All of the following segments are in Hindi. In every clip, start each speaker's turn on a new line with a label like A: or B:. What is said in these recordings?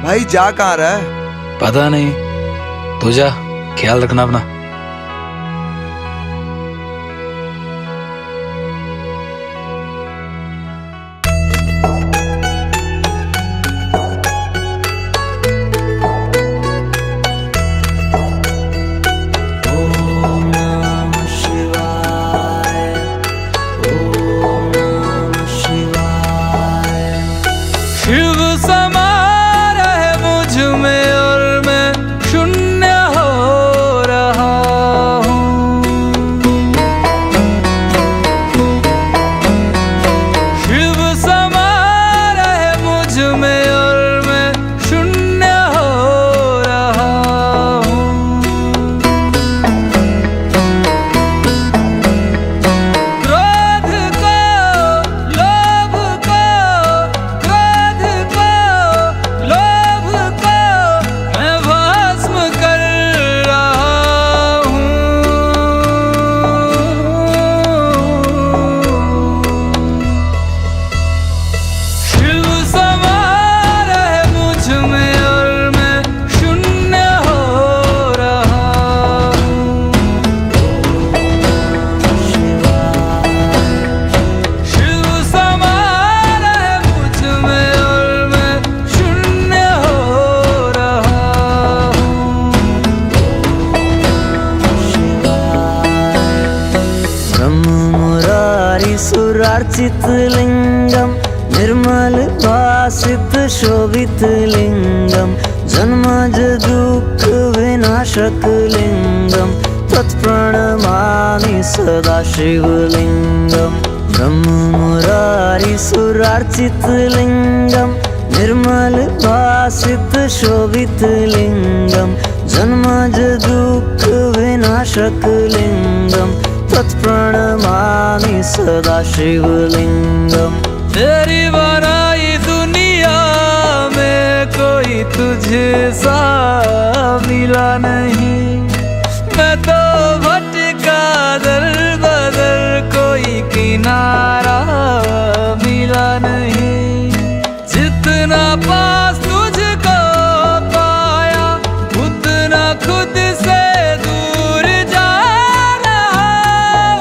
A: भाई जा कहाँ रहा है?
B: पता नहीं, तू जा, ख्याल रखना अपना।
C: शिव समा रहे मुझ में और मैं शून्य हो रहा हूँ। शिव समा रहे मुझ में और मैं शून्य हो रहा हूँ। क्रोध को, लोभ को, लोभ को मैं भस्म कर रहा हूँ। शिव समा रहे मुझ में और मैं शून्य हो रहा हूँ। शिव समा रहे मुझ में और मैं शून्य हो रहा हूँ।
D: ब्रह्म मुरारी सुरार्चित लिंगम निर्मल भासित शोभित लिंगम जन्मज दुःख विनाशक लिंगम तत्प्रणमामि सदा शिवलिंगम। ब्रह्म मुरारी सुरार्चित लिंगम निर्मल भासित शोभित लिंगम जन्मज दुःख विनाशक लिंगम तत्प्रणमामि सदा शिवलिंगम।
C: तेरी बनाई दुनिया में कोई तुझे सा मिला नहीं। मैं तो भटका दर बदर कोई किनारा मिला नहीं। जितना पास तुझको पाया उतना खुद से दूर जा रहा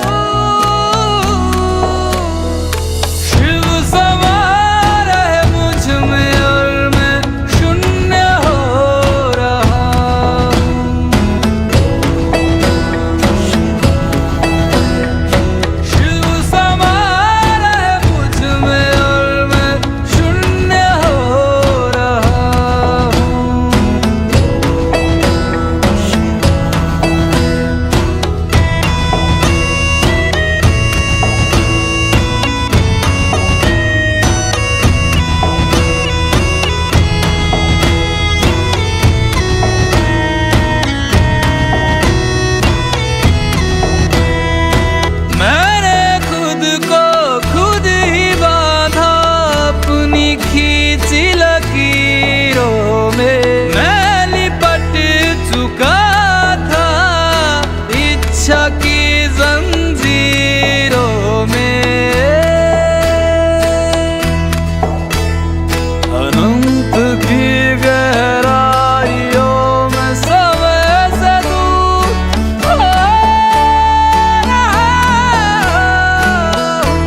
C: हूँ। शिव समा रहे मुझ में और मैं शून्य हो रहा हूँ। शिव समा रहे मुझ में और मैं शून्य हो रहा हूँ। मैंने खुद को खुद ही बांधा अपनी खींची लकीरों में। मैं लिपट चुका था इच्छा की जंजीरों में। अनंत की गहराइयों में समय से दूर हो रहा हूँ।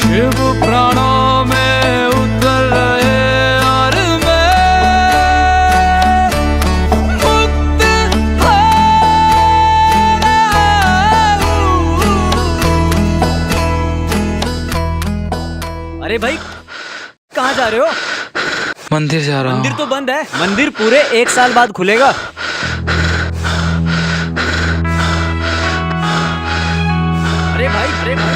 C: शिव प्राणों में उतर रहे और मैं मुक्त हो रहा हूँ।
E: अरे भाई कहाँ जा रहे हो?
B: मंदिर जा रहा
E: मंदिर
B: हूँ।
E: तो बंद है। मंदिर पूरे 1 साल बाद खुलेगा। अरे भाई, अरे भाई।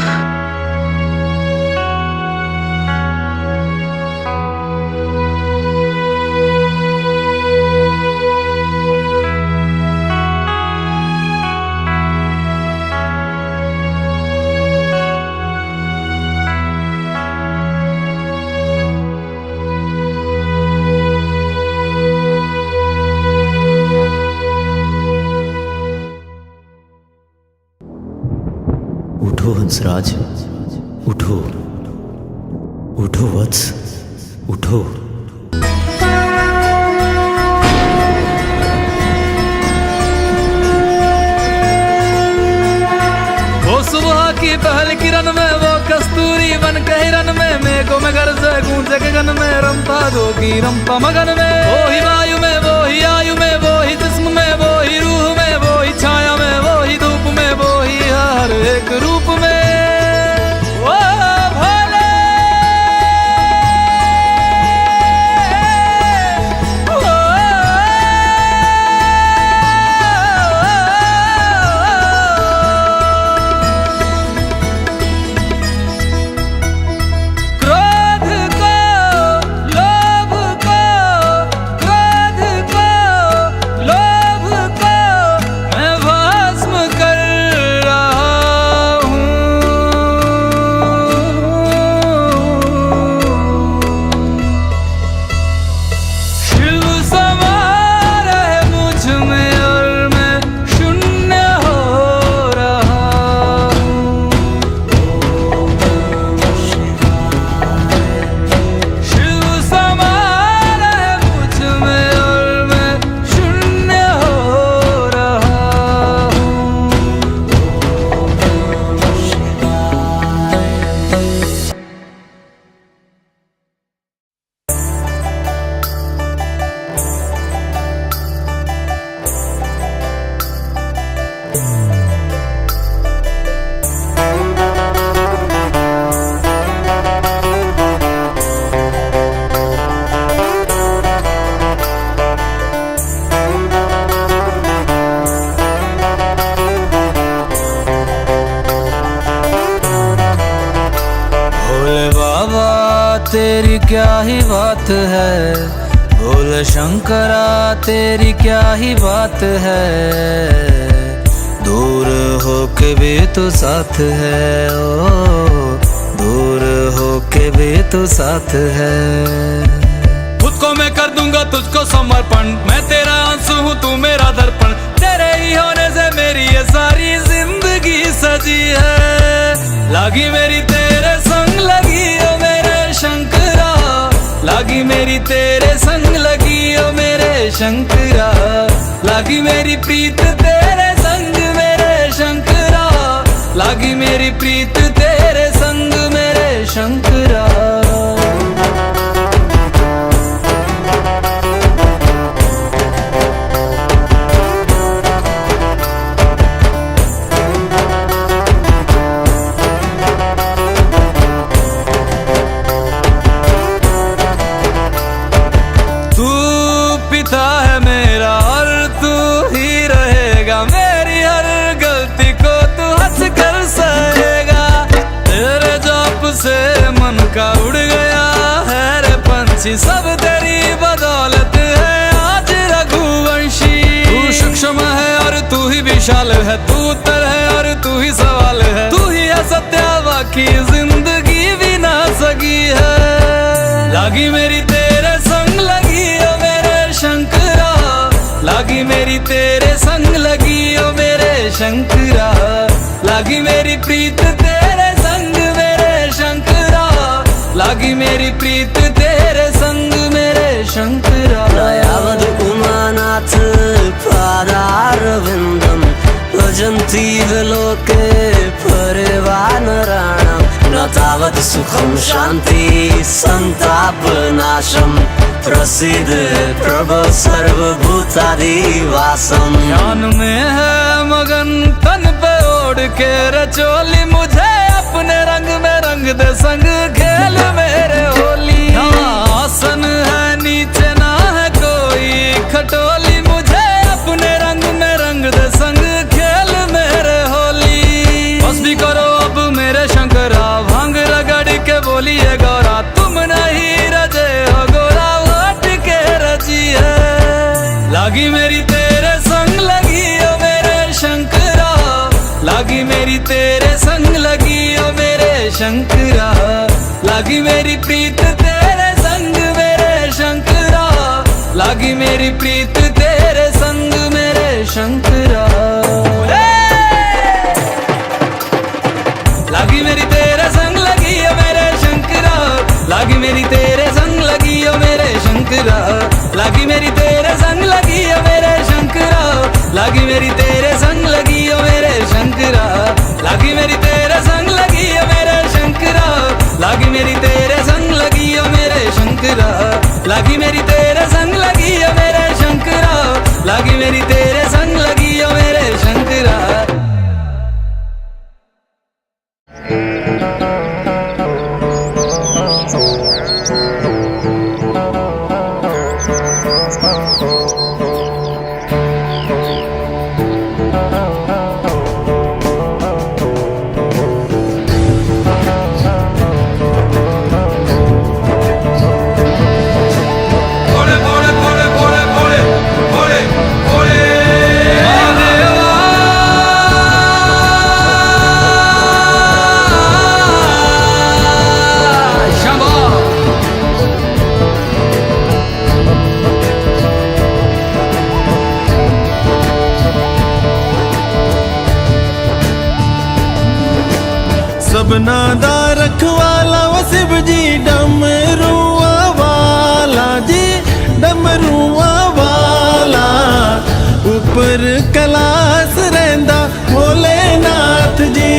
D: उठो हंसराज, उठो उठो वत्स, उठो।
C: की पहल किरण में वो कस्तूरी बन के हिरन में मेघों में घर से गूंजे गगन में रमता जोगी रमता मगन में। वो ही वायु में वो ही आयु में वो ही जिस्म में वो ही रूह में वो ही छाया में वो ही धूप में वो ही हर एक रूप में। वो भोले तेरी क्या ही बात है, भोले शंकरा तेरी क्या ही बात है। दूर होके भी तो साथ है, ओ दूर होके भी तो साथ है। खुद को मैं कर दूंगा तुझको समर्पण, मैं तेरा आंसू हूँ तू मेरा दर्पण। तेरे ही होने से मेरी ये सारी जिंदगी सजी है। लागी मेरी तेरे संग लगी ओ मेरे शंकरा, लागी मेरी तेरे संग लगी ओ मेरे शंकरा। लागी मेरी प्रीत तेरे संग मेरे शंकरा, लागी मेरी प्रीत तेरे संग मेरे शंकरा। का उड़ गया है रे पंछी, सब तेरी बदौलत है आज रघुवंशी। तू सूक्ष्म है और तू ही विशाल है, तू उत्तर है और तू ही सवाल है। तू ही है सत्य बाकी जिंदगी भी ना सकी है। लागी मेरी तेरे संग लगी ओ मेरे शंकरा, लागी मेरी तेरे संग लगी ओ मेरे शंकरा। लागी मेरी प्रीत तेरे संग मेरे शंकरा, लागी मेरी प्रीत तेरे संग मेरे शंकरा।
D: दयावद उमानाथ पादारविन्दं भजन्ति विलोके परिवानराणां। न तावत् सुखं शान्ति संतापनाशं, प्रसीद प्रभो सर्वभूतादिवासं।
C: ध्यान में है मगन तन पे ओढ़ के रचोली, मुझे अपने रंग में रंग दे संग खेल मेरे होली। आसन है नीचे ना है कोई खटोली, मुझे अपने रंग में रंग दे संग खेल मेरे होली। बस भी करो अब मेरे शंकरा, भांग रगड़ के बोलिए गौरा। तुम नहीं रजे हो गोरा वाट के रजी है। लागी मेरी तेरे संग लगी ओ मेरे शंकरा, लागी मेरी तेरे संग लगी ओ मेरे शंकरा। लागी मेरी प्रीत तेरे संग मेरे शंकरा, लागी मेरी प्रीत तेरे संग मेरे शंकरा। लागी मेरी तेरे संग लगी ओ मेरे शंकरा, लागी मेरी तेरे संग लगी ओ मेरे शंकरा। लागी मेरी तेरे संग लगी ओ मेरे शंकरा, लागी मेरी तेरे संग लगी ओ मेरे शंकरा। लागी मेरी तेरे संग लगी है मेरे शंकरा, लागी मेरी तेरे संग लगी है मेरे शंकरा, लागी मेरी तेरे संग लगी है मेरे शंकरा, लागी मेरी तेरे संग लगी है मेरे शंकरा।
F: सबना दा रखवाला व शिव जी डमरुआ वाला जी, डमरुआ वाला ऊपर कैलाश रहिंदा भोलेनाथ जी।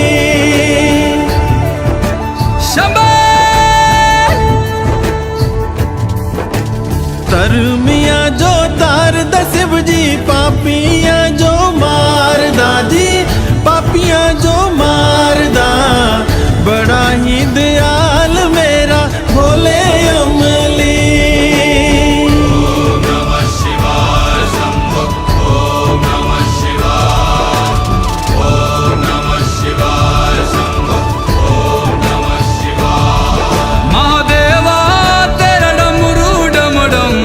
F: तरमिया जो तार दा शिव जी, पापियां जो मारदा जी, पापियां जो मारदा, बड़ा ही दयाल मेरा भोले अमली। ओम नमः शिवाय शंभो, ओम नमः शिवाय, ओम नमः शिवाय शंभो, ओम नमः शिवाय।
C: महादेवा तेरा डमरू डम डम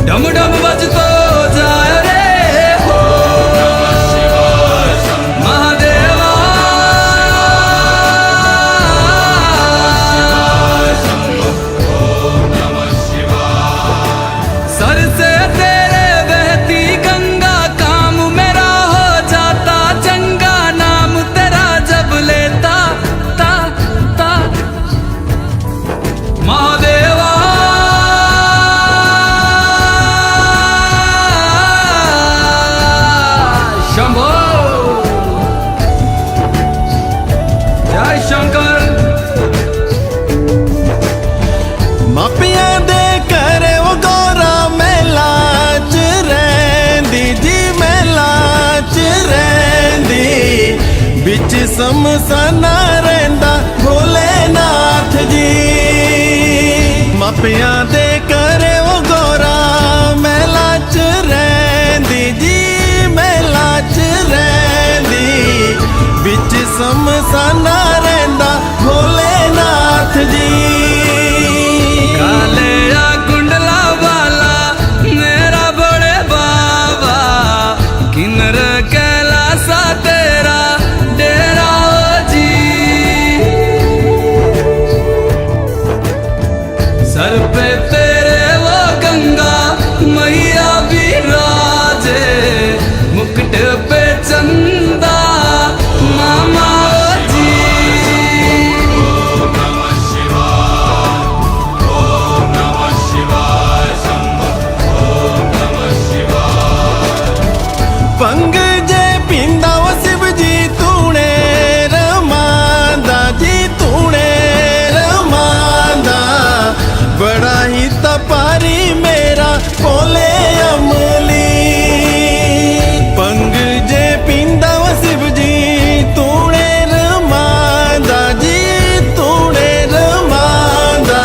C: डम डम बजतो जाए रे हो। महादेवा सर से तेरे बहती गंगा, काम मेरा हो जाता चंगा, नाम तेरा जब लेता ता ता। महादेवा शंभो जय शंकर।
F: मापियां दे करे वो गौरा मेला च रहिंदी जी, मेला च रहिंदी, बिच समसाना रहिंदा भोलेनाथ जी। मापियां दे करे वो गौरा मेला च रहिंदी जी, मेला च रहिंदी, बिच समसाना रहिंदा भोलेनाथ जी।
C: काले या कुंडला वाला मेरा बड़े बाबा, किन्नर कैलासा तेरा डेरा हो जी। सर पे तेरे वो गंगा मैया विराजे, मुकुट पे चंदा मामा हो जी।
F: पंग जे पींदा वो शिव जी, तूने रमांदा जी, तूने रमांदा, बड़ा ही तपारी मेरा भोले अमली। पंग जे पींदा वो शिव जी, तूने रमांदा जी, तूने रमांदा,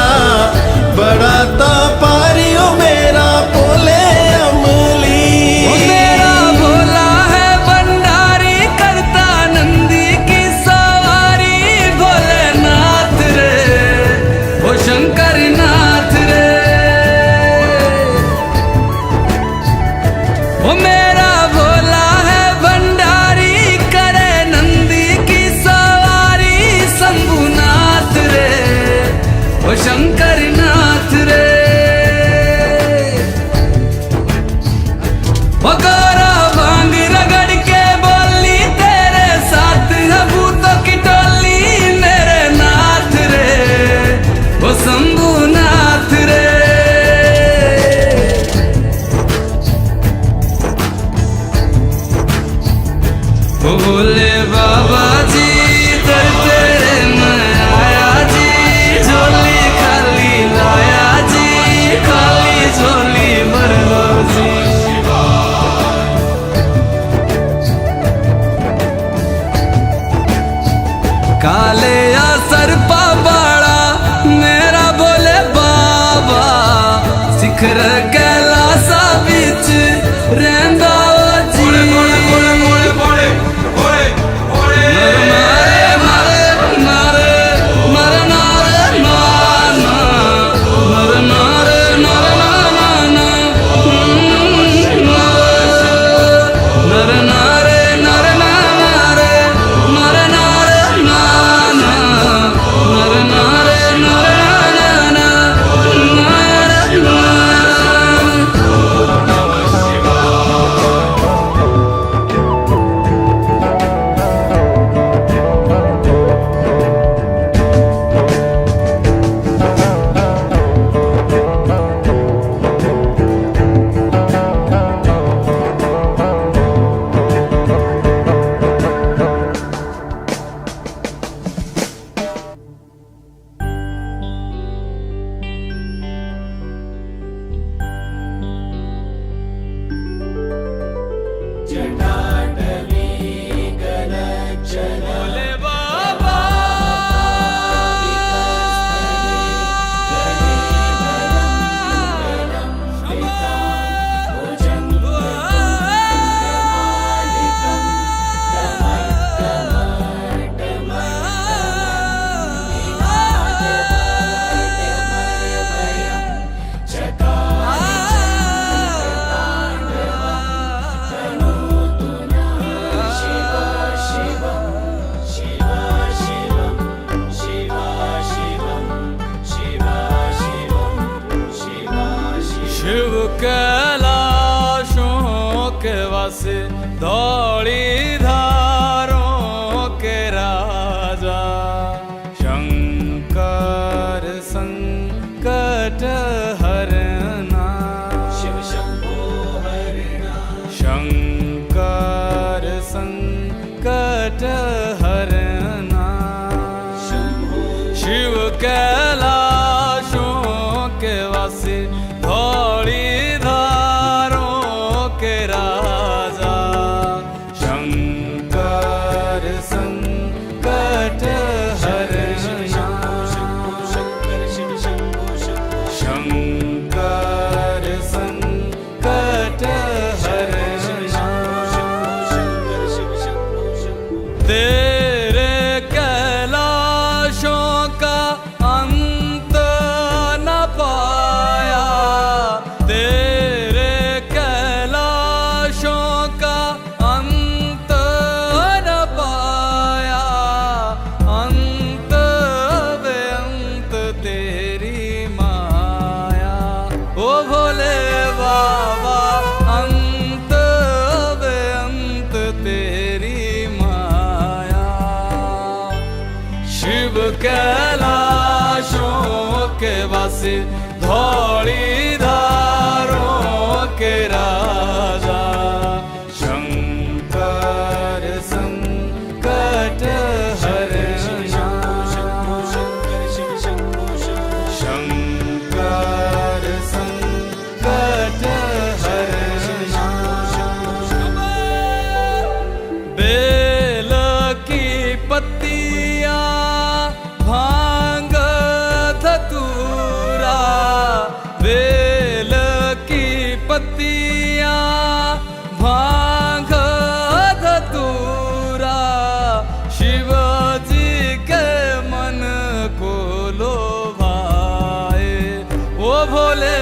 F: बड़ा तपारी ओ मेरा भोले अमली।
C: ओ मेरा भोला है भंडारी, करता नंदी की सवारी, भोलेनाथ रे ओ शंकर नाथ रे। ओ मेरा भोला है भंडारी, करे नंदी की सवारी, शंभुनाथ रे ओ शंकर नाथ रे। गौरा भांग रगड़ के बोली, तेरे साथ है भूतों की टोली, मेरे नाथ रे ओ शंभुनाथ रे। सिखर कैलासा बिच रहंदा जी शिव कैलाशों के वासे धौली धारों के राजा शंकर संकट हरना शिव शंभो हरना शंकर संकट हरना शिव कैलाशों के वासे धौली धारों के राजा शंकर संकट हरना शंकर संकट हरना तेरे कैलाशों का अंत न पाया तेरे कैलाशों का अंत न पाया अंत बेअंत तेरी माया ओ भोले बाबा अंत बेअंत तेरी माया शिव कैलाशों के वासे धौली धारों के राजा शंकर संकट हरना शंकर संकट हरना बेल की पत्तियां भांग धतूरा बेल की पत्तियां भांग धतूरा शिव जी के मन को लोभाए ओ भोले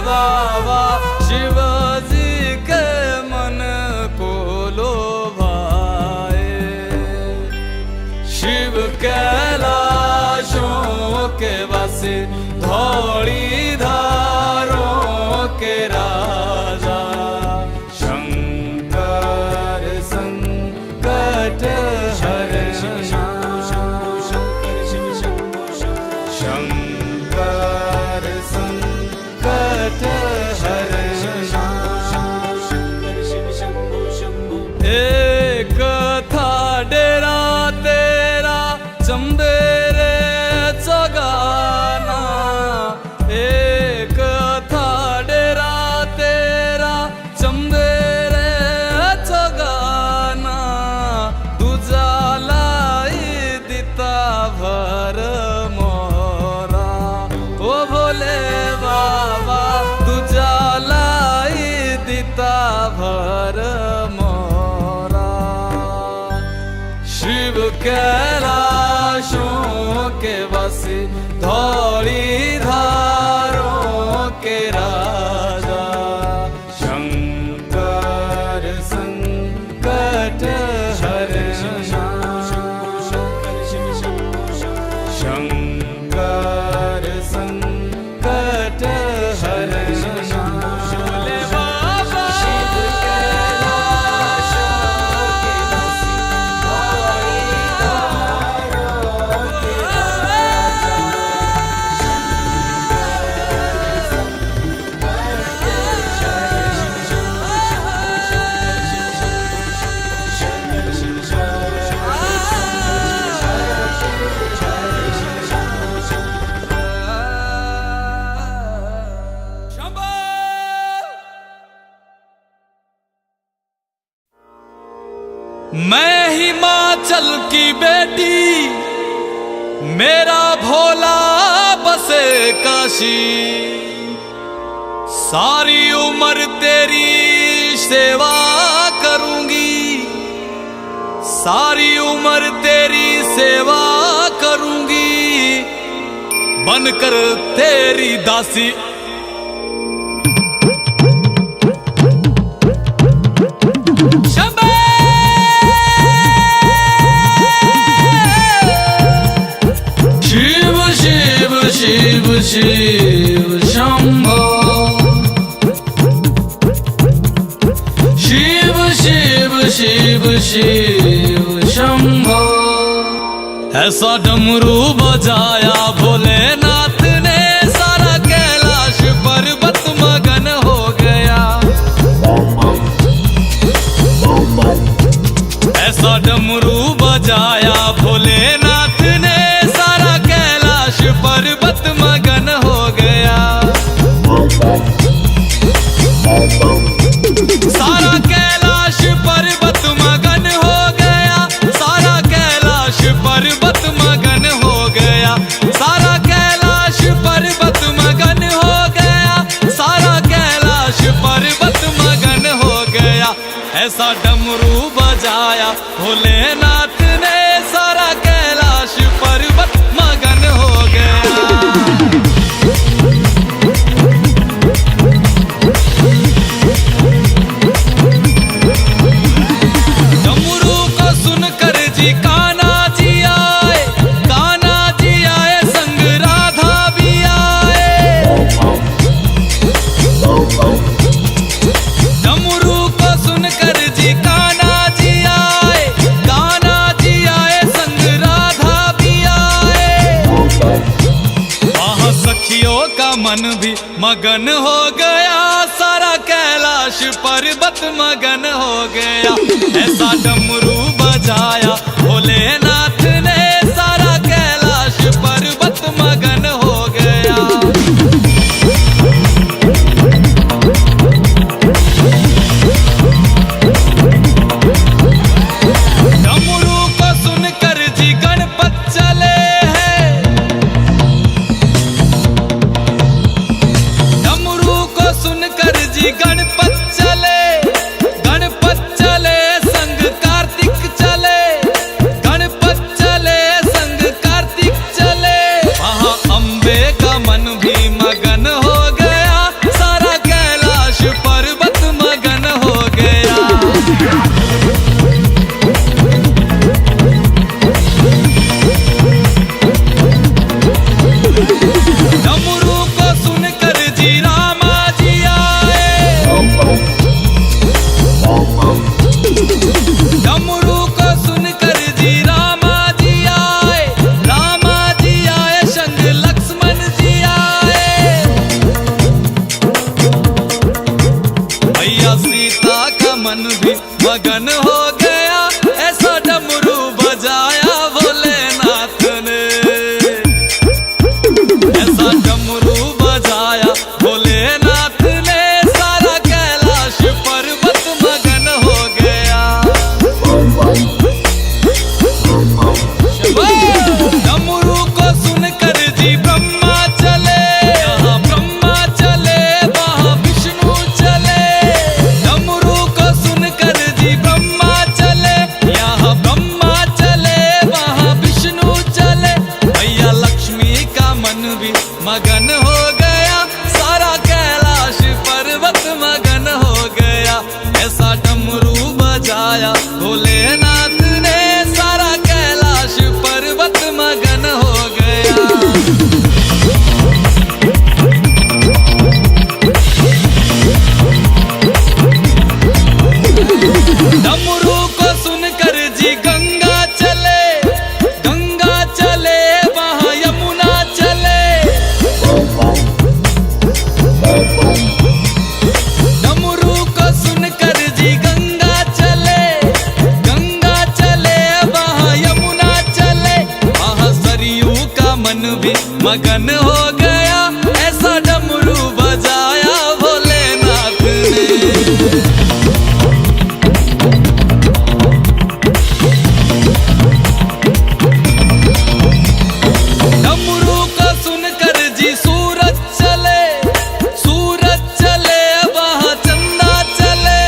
C: बाबा शिव जी के मन को लोभाए शिव कैलाशों के वासे धौली धारों के राजा शंकर संकट हरना शंकर संकट हरना एक था डेरा तेरा चंबेरे चगाना एक था डेरा तेरा चंबेरे चगाना दूजा लाई दिता भर मोरा कैलाशों के वासी, धौली धारों के राजा, शंकर संकट हरना, शंकर संकट हरना। भोले बाबा शिव कैलाशों के वासी, धौली धारों के राजा, मैं हिमाचल की बेटी, मेरा भोला बसे काशी, सारी उम्र तेरी सेवा करूंगी, सारी उम्र तेरी सेवा करूंगी, बनकर तेरी दासी। शिव शिव शिव शिव शंभो, शिव शिव शिव शिव शंभो। ऐसा डमरू बजाया भोलेनाथ ने, सारा कैलाश पर्वत मगन हो गया। ऐसा डमरू बजाया भोलेनाथ ने, सारा कैलाश पर्वत मगन हो गया। सारा कैलाश पर्वत मगन हो गया, सारा कैलाश पर्वत मगन हो गया, सारा कैलाश पर्वत मगन हो गया, सारा कैलाश पर्वत मगन हो गया। ऐसा डमरू बजाया भोलेनाथ ने, सारा कैलाश पर्वत मगन हो गया। डमरू को सुनकर जी कान्हा जी आए, कान्हा जी आए संग राधा भी आए। डमरू को सुनकर जी कान्हा जी आए, कान्हा जी आए संग राधा भी आए। वहाँ सखियों का मन भी मगन हो गया, सारा कैलाश पर्वत मगन हो गया। ऐसा डमरू बजाया भोलेनाथ ने, सारा कैलाश पर्वत मगन हो गया। डमरू को सुनकर जी गणपत चले हैं, डमरू को सुनकर जी गणपत चले, गणपत चले संग कार्तिक चले, गणपत चले संग कार्तिक चले। वहाँ अम्बे का मन भी मगन हो गया, सारा कैलाश पर्वत मगन हो गया। डमरू को सुनकर जी रामा जी आए, डमरू को सुनकर जी रामा जी आए, रामा जी आए संग लक्ष्मण जी आए। भैया सीता का मन भी मगन हो गया, ऐसा डमरू बजाया भोलेनाथ ने। ऐसा डमरू मगन हो गया, सारा कैलाश पर्वत मगन हो गया। ऐसा डमरू बजाया भोलेनाथ ने, सारा कैलाश पर्वत मगन हो गया। डमरू को सुनकर जी गंगा चले, गंगा चले वहाँ यमुना चले। डमरू को सुनकर जी गंगा चले, गंगा चले वहाँ यमुना चले। वहाँ सरयू का मन भी मगन हो गया, ऐसा डमरू बजाया भोलेनाथ ने। डमरू को सुनकर जी सूरज चले, सूरज चले वहाँ चंदा चले।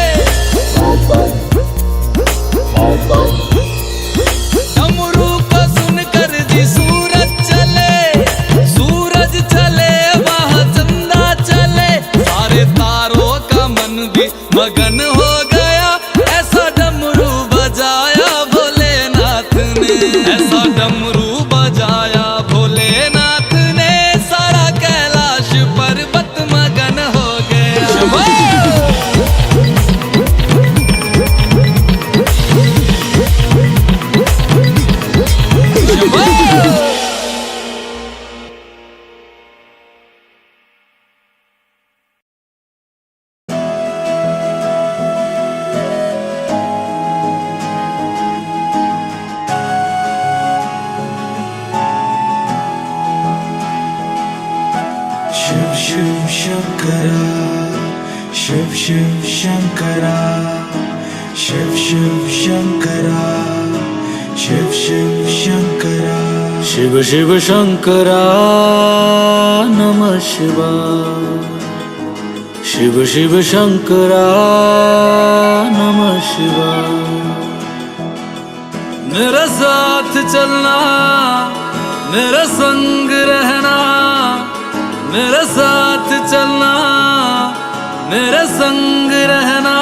C: डमरू को सुनकर जी सूरज चले, सूरज चले वहाँ चंदा चले। सारे तारों का मन भी मगन हो गया, ऐसा डमरू बजाया भोलेनाथ ने। ऐसा डमरू बजाया भोलेनाथ ने, सारा कैलाश पर्वत मगन हो गया।
F: शिव शिव शंकरा, शिव शिव शंकरा, शिव शिव शंकरा, शिव शिव शंकरा।
C: शिव शिव शंकरा नमः शिवाय, शिव शिव शंकरा नमः शिवाय। मेरे साथ चलना, मेरे संग रहना, मेरे साथ चलना, मेरे संग रहना,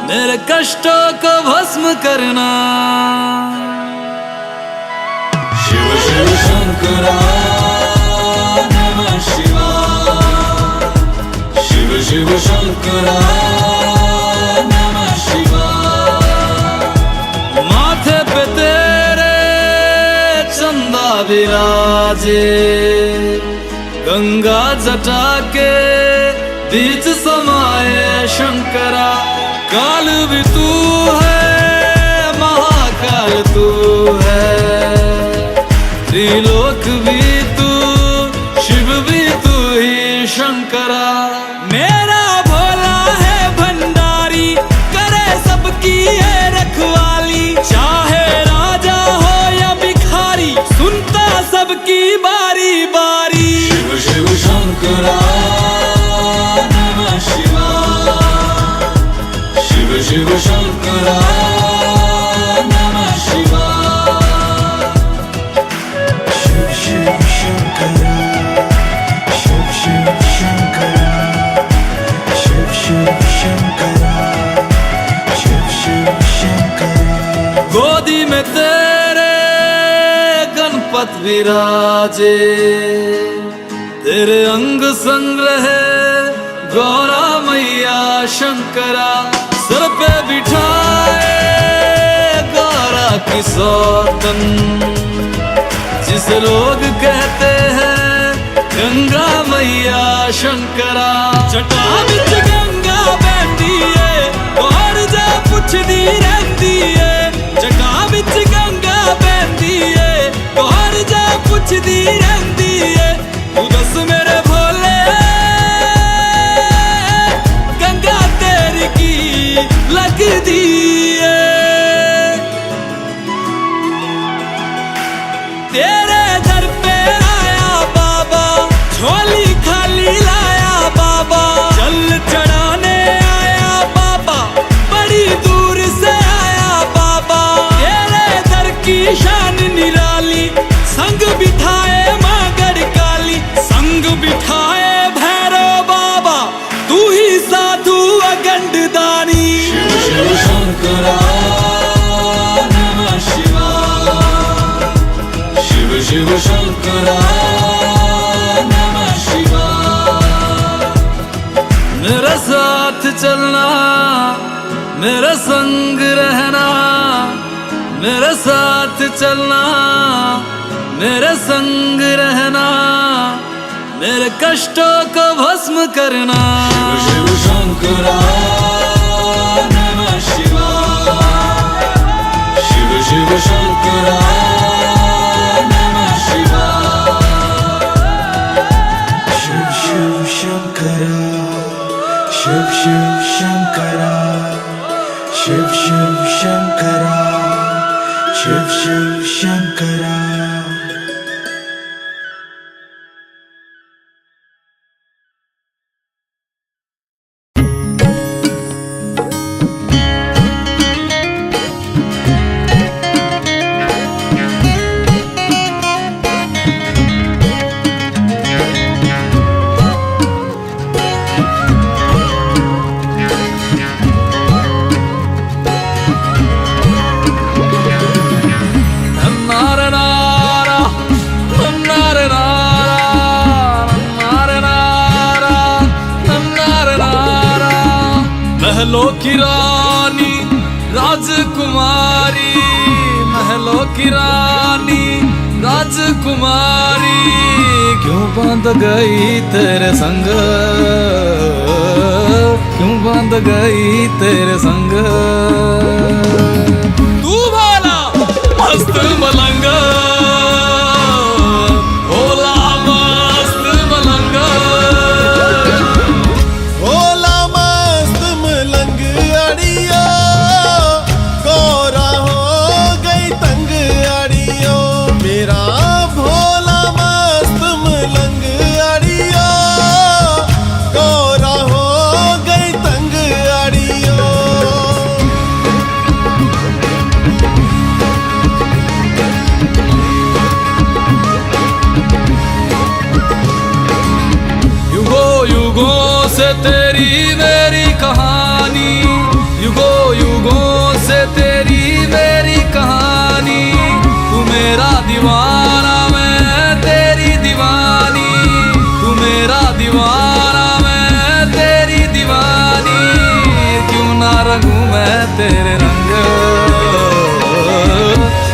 C: मेरे कष्टों को भस्म करना। शिव शिव शंकरा नमः शिवाय, शिव शिव शंकरा नमः शिवाय। माथे पे तेरे चंदा विराजे, गंगा जटा के बीच समाये शंकरा। काल भी तू है, महाकाल तू है, त्रिलोक भी तू, शिव भी तू ही शंकरा। मेरा भोला है भंडारी, करे सबकी है रखवाली। चाहे राजा हो या भिखारी, सुनता सबकी बारी बारी। शिव शिव शंकरा नमः शिवाय, शिव शिव शंकरा नमः शिवाय।
F: शिव शिव शंकरा, शिव शिव शंकरा, शिव शिव शंकरा, शिव शिव शंकरा।
C: गोदी में तेरे गणपत विराजे, तेरे अंग संग रहे गौरा मैया शंकरा। सर पे बिठाए गौरा की सौतन, जिसे लोग कहते हैं गंगा मैया शंकरा। जटा बिच गंगा बहती है, और जा पुछदी रहती है। जटा बिच गंगा बहती है, और जा पुछदी रहती है। तू दस मेरे भोले, गंगा तेरी की लगदी है। तेरे दर पे आया बाबा, झोली खाली लाया बाबा। जल चढ़ाने आया बाबा, बड़ी दूर से आया चलना, मेरे संग रहना, मेरे साथ चलना, मेरे संग रहना, मेरे कष्टों को भस्म करना। शिव शिव शंकरा नमः शिवाय, शिव शिव शंकरा नमः शिवाय।
F: शिव शिव शंकरा, शिव शिव शंकरा, शिव शिव शंकरा, शिव शिव शंकरा।
C: महलों की रानी राजकुमारी, महलों की रानी राजकुमारी, क्यों बांध गई तेरे संग, क्यों बांध गई तेरे संग। तू भोला मस्त मलंग, भोला मस्त मलंग,
G: भोला मस्त मलंग अड़ियो, गोरा हो गई तंग अड़ियो। मेरा भोला मस्त मलंग अड़ियो, गोरा हो गई तंग अड़ियो।
C: युगों युगों से तेरी मेरी कहानी, युगों युगों से तेरी मेरी कहानी। तू मेरा दीवाना मैं तेरी दीवानी, तू मेरा दीवाना मैं तेरी दीवानी। क्यों ना रंगूं मैं तेरे रंग,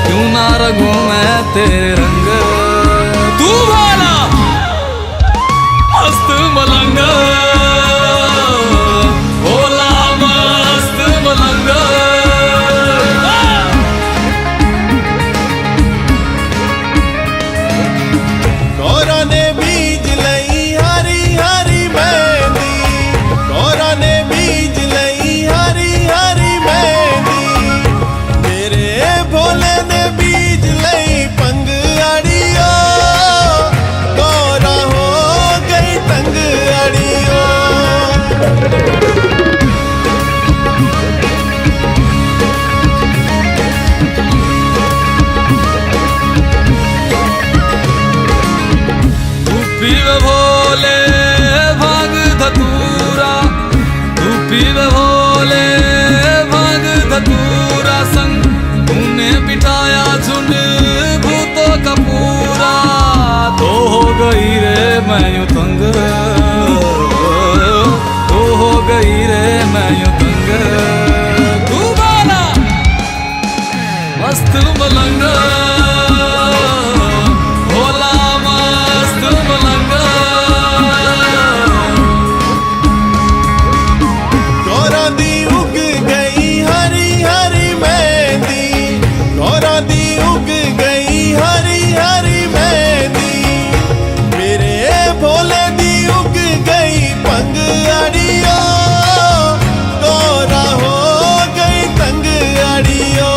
C: क्यों ना रंगूं मैं तेरे रंग। तू भोला मस्त मलंग, भोला मस्त मलंग।
G: गौरा ने बीज लई हरी हरी मेहंदी, गौरा ने बीज लई हरी हरी मेहंदी। मेरे भोले ने बीज लई पंग अड़ियो, गौरा हो गई तंग अड़ियो।
C: तू पीवे भोले भांग धतूरा, तू पीवे भोले भांग धतूरा। संग तूने बिठाया झुंड भूतों का पूरा, तो हो गई रे मैं यूं तंग, तो हो गई रे मैं यूं तंग। तू बोला मस्त मलंग, भोला मस्त मलंग।
G: गौरा दी उग गई हरी हरी मेहंदी, गौरा दी उग गई हरी हरी मेहंदी। मेरे भोले दी उग गई पंग अड़ियो, गौरा हो गई तंग अड़ियो।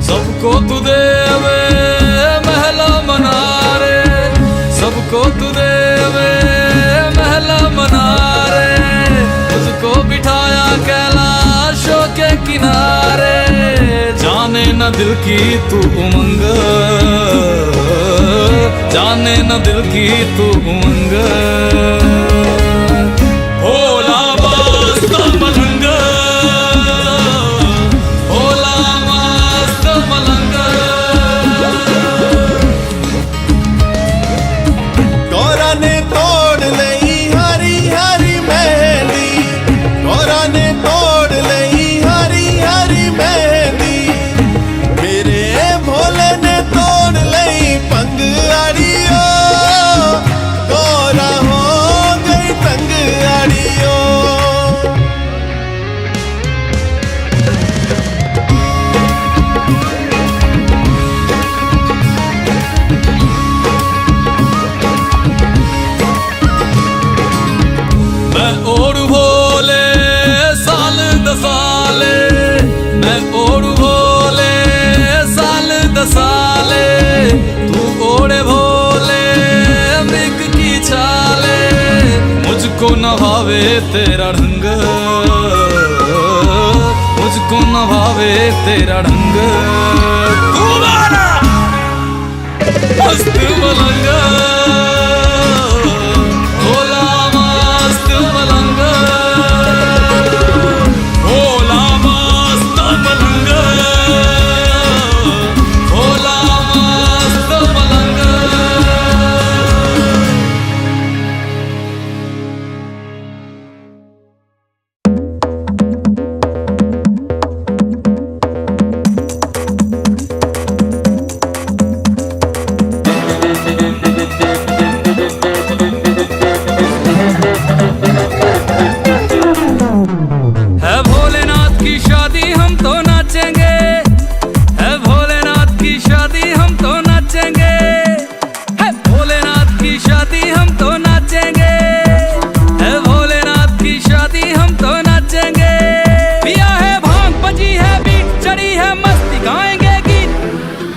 C: सबको तू देवे महला मनारे, सबको तू देवे महला मनारे। तुझको बिठाया कैलाशों के किनारे, जाने न दिल की तू उमंग, जाने न दिल की तू उमंग। भोला मस्त मलंग, भोला मुझको नभावे तेरा ढंग, मुझको नभावे तेरा ढंग, मस्त मलंग, भोला मस्त मलंग, भोला मस्त मलंग, भोला मस्त मलंग। है भोलेनाथ की शादी हम तो नाचेंगे, है भोलेनाथ की शादी हम तो नाचेंगे, है भोलेनाथ की शादी हम तो नाचेंगे, है भोलेनाथ की शादी हम तो नाचेंगे। पिया है भांग बजी है बीट चढ़ी है मस्ती गाएंगे गीत,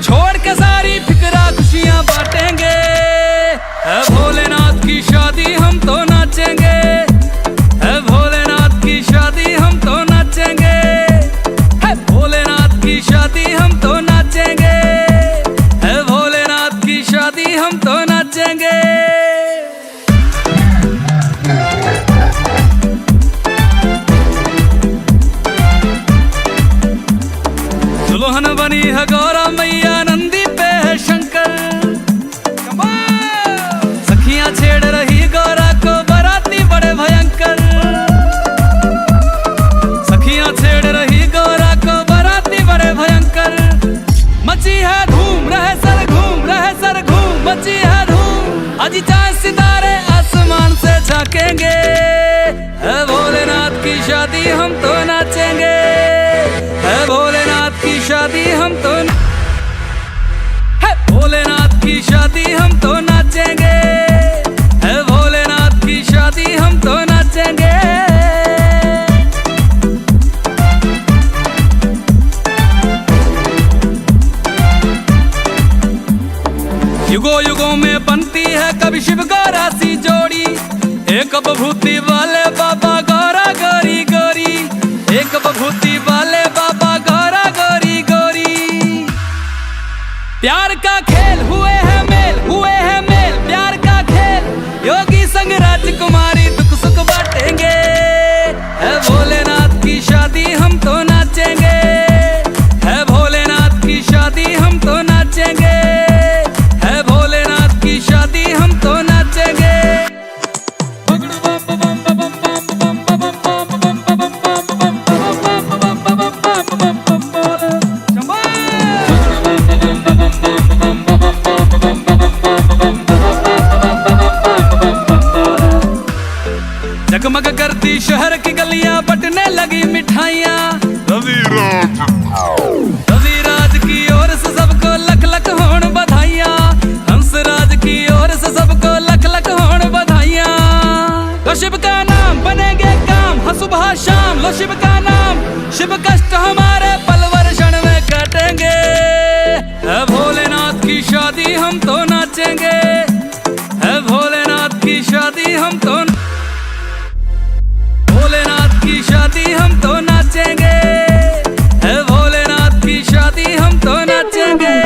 C: छोड़ के सारी फिक्रा खुशियां बांटेंगे। है भोलेनाथ की शादी हम तो नाचेंगे, है भोलेनाथ की शादी हम तो नाचेंगे, है भोलेनाथ की शादी हम तो नाचेंगे, है भोलेनाथ की शादी हम तो नाचेंगे। दुल्हन बनी है गौरा मैया नंदी पे है शंकर, सखियां छेड़ रही गौरा को बराती बड़े भयंकर, सखियां छेड़ रही गौरा को बराती बड़े भयंकर। मची है धूम रहे सर घूम मची है धूम, आज चांद सितारे आसमान से झांकेंगे। है भोलेनाथ की शादी हम तो नाचेंगे, है भोलेनाथ की शादी हम तो, है भोलेनाथ की शादी हम तो नाचेंगे, है भोलेनाथ की शादी हम तो नाचेंगे। युगों युगों में बनती है कभी शिव गौरा सी जोड़ी, एक बभूति वाले बाबा गौरा गौरी गौरी, एक बभूति वाले बाबा गौरा गौरी गौरी। प्यार का खेल हुए है मेल प्यार का खेल, योगी संग राजकुमारी दुख सुख बांटेंगे। है भोलेनाथ की शादी हम तो नाचेंगे, है भोलेनाथ की शादी हम तो नाचेंगे, है भोलेनाथ की शादी हम तो नाचेंगे। जगमग करती शहर की गलियां बटने लगी मिठाइयां, रविराज की ओर से सबको लख लख होण बधाइयां, हंसराज की ओर से सबको लख लख होण बधाइयां। लो शिव का नाम बनेंगे काम, हाँ सुबह शाम लो शिव का नाम, शिव कष्ट हमारे पलवर क्षण में काटेंगे। है भोलेनाथ की शादी हम तो नाचेंगे, है भोलेनाथ की शादी हम तो, भोलेनाथ की शादी हम तो नाचेंगे, है भोलेनाथ की शादी हम तो नाचेंगे।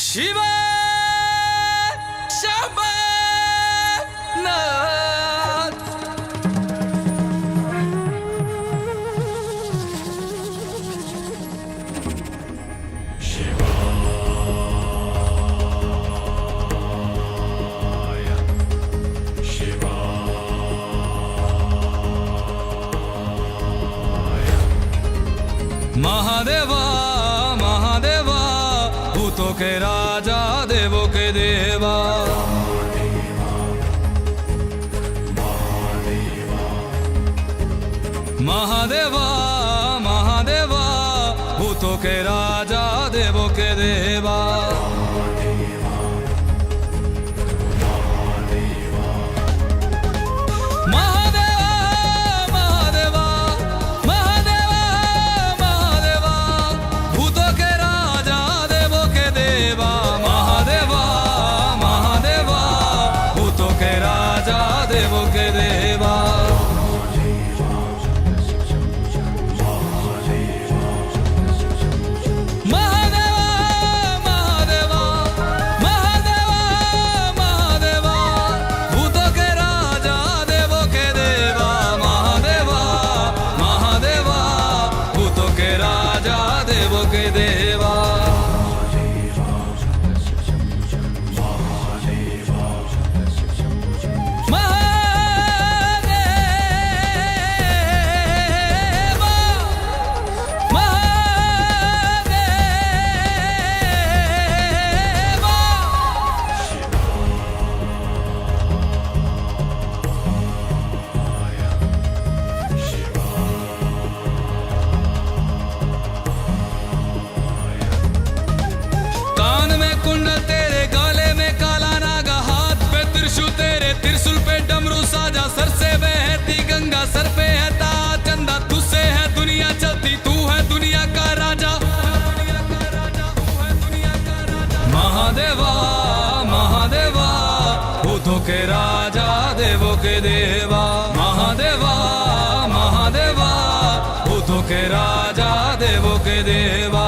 C: शिव शंभरनाथ। महादेवा महादेवा भूतों के राजा देवों के देवा महादेवा महादेवा भूतों के राजा देवों के देवा सर से बहती गंगा सर पे है ताज चंदा तुझसे है दुनिया चलती तू है दुनिया का राजा महादेवा महादेवा भूतों के राजा देवों के देवा महादेवा महादेवा भूतों के राजा देवों के देवा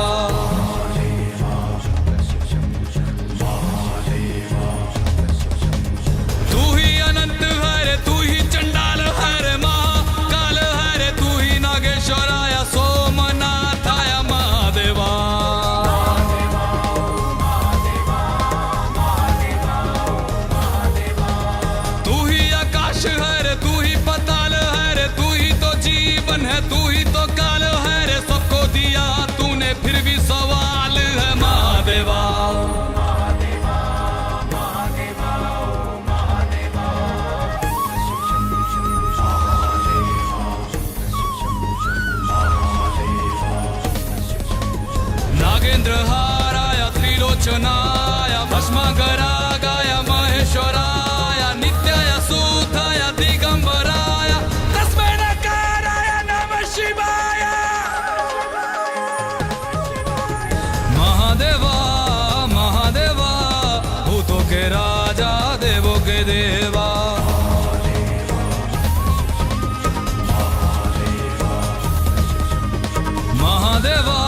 C: तू ही तो काल है रे सबको दिया तूने फिर भी सवाल है महादेवा नागेंद्र हाराया त्रिलोचनाया भस्मागरा गाया महेश्वराया नित्याय सूताय दिगंबराय महादेवा महादेवा भूतों के राजा देवों के देवा महादेवा